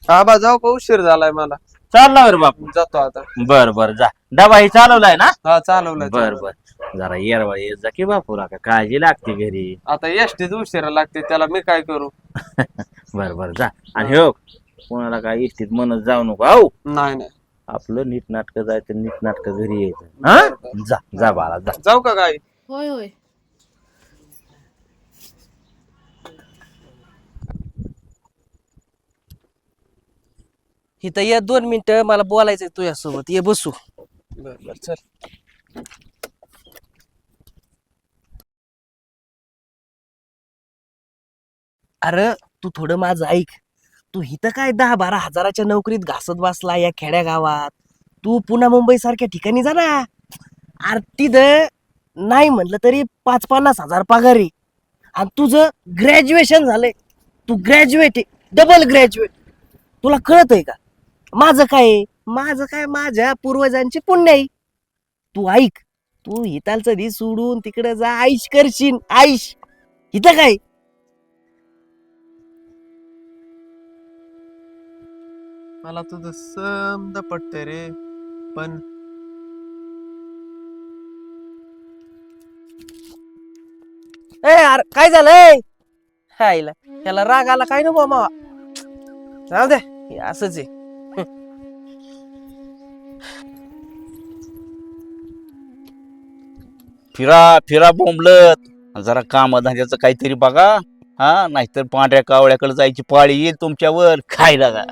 आबा जाऊ का? उशीर झालाय मला. चालला रे बापू. जातो आता. बर बर जा. डबा ही चालवलाय ना? हा चालवलाय. बर बर. जरा येरवा येत जा की बापूला, का काळजी लागते घरी. आता एसटीच उशिरा लागते, त्याला मी काय करू? बर बर जा. आणि हो कोणाला काय इष्टीत म्हणत जाऊ नको. हो नाही नाही. आपलं नीट नाटक जायचं, नीट नाटक घरी यायचं. हा जा जा बाळा जा. जाऊ का काय? होय होय. इथं ये 2 मिनिटं, मला बोलायचंय तुझ्यासोबत. ये बसू. बर बर चल. अरे तू थोडं माझं ऐक. तू इथं काय 10-12 हजाराच्या नोकरीत घासत बसला या खेड्या गावात. तू पुन्हा मुंबई सारख्या ठिकाणी जा ना. अरे तिथं नाही म्हटलं तरी 5-50 हजार पगार आहे. आणि तुझं ग्रॅज्युएशन झालंय. तू ग्रॅज्युएट आहे, डबल ग्रॅज्युएट. तुला कळत आहे का? माझं काय माझ्या पूर्वजांची पुण्य आहे. तू ऐक. तू हितालचं धी सोडून तिकडे जा, आईश करशील आईश. इथं काय मला तुझं समज पटतंय रे, पण ए यार काय झालंय? हायला त्याला राग आला काय नको मावा. जाऊ दे, हे असंच आहे. फिरा फिरा बोंबलत. जरा कामधंद्याचं काहीतरी बघा. हा नाहीतर पांढऱ्या कावळ्याकडे जायची पाळी येईल तुमच्यावर. काय लागा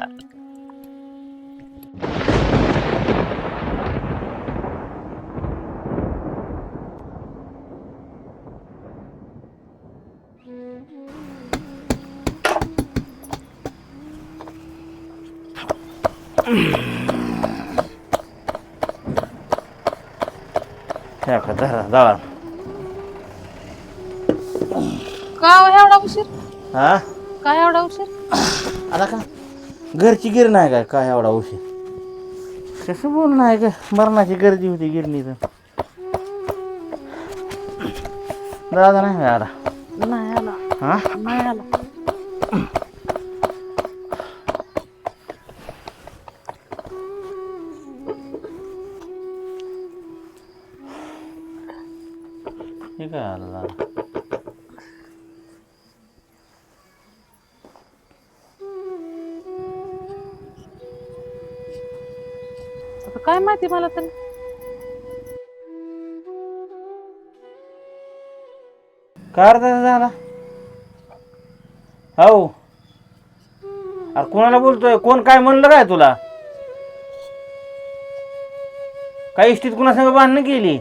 का हो एवढा उशीर? हा काय एवढा उशीर? आता का घरची गिर नाही काय? काय एवढा उशीर? कसं बोल नाही का? मरणाची गर्दी होती गिरणीचं. दादा नाही का आला? नाही आला. हा नाही आला. हे काय आला दादा? आता काय माहिती मला तर. काय रे दादा झाला? हो अरे कोणाला बोलतोय? कोण काय म्हणलं काय तुला? काय इष्टीत कुणासंग भांडणं केली?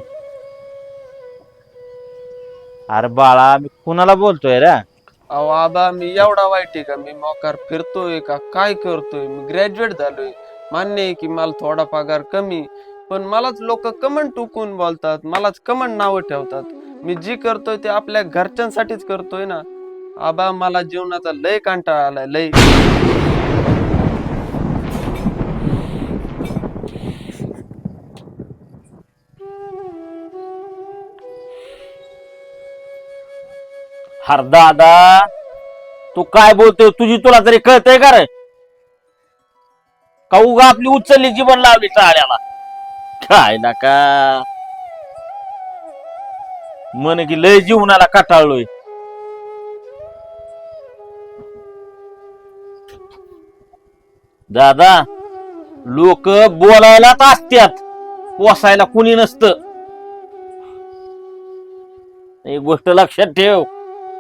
अरे बाळा मी कुणाला बोलतोय रे? अहो आबा मी एवढा वाईट आहे का? मी मोकार फिरतोय का? काय करतोय? मी ग्रॅज्युएट झालोय. मान्य आहे की मला थोडा पगार कमी, पण मलाच लोक कमन टुकून बोलतात, मलाच कमन नावं ठेवतात. मी जी करतोय ते आपल्या घरच्यांसाठीच करतोय ना. आबा मला जीवनाचा लय कंटाळा आलाय, लय. हर दादा तू काय बोलतोय? तुझी तुला तरी कळतंय का रे? का उगा आपली उचलली जीवन लावली टाळ्याला? काय ना का म्हण की लय जीवनाला कटाळलोय. दादा लोक बोलायलाच असत्यात, पोसायला कुणी नसतं. एक गोष्ट लक्षात ठेव,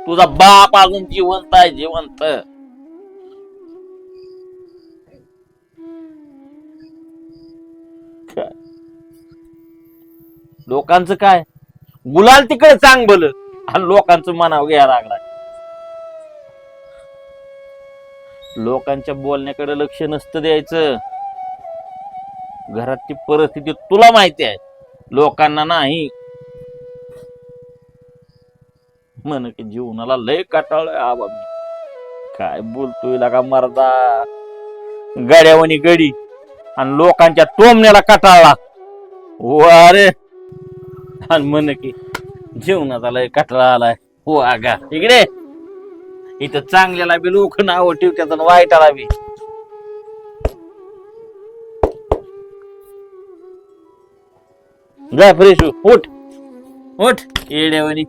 तुझा बाप अजून जिवंत आहे, जिवंत. लोकांचं काय गुलाल तिकडे चांग भलं आणि लोकांचं मनाव घ्यायला लागलाय. लोकांच्या बोलण्याकडे लक्ष नसतं द्यायचं. घरातली परिस्थिती तुला माहिती आहे, लोकांना नाही. म्हण की जीवनाला लय काटाळलोय आबा मी. काय बोलतोय लागा मर्दा? गड्यावानी गडी आणि लोकांच्या टोमण्याला कटाळला. अरे आणि म्हण की जीवनाचा लय कटाळा आलाय. हो आगा इकडे. इथं चांगल्याला बी लोक नाव ठेवतात आणि वाईटाला बी. जा फ्रेश हो उठ उठ येड्यावानी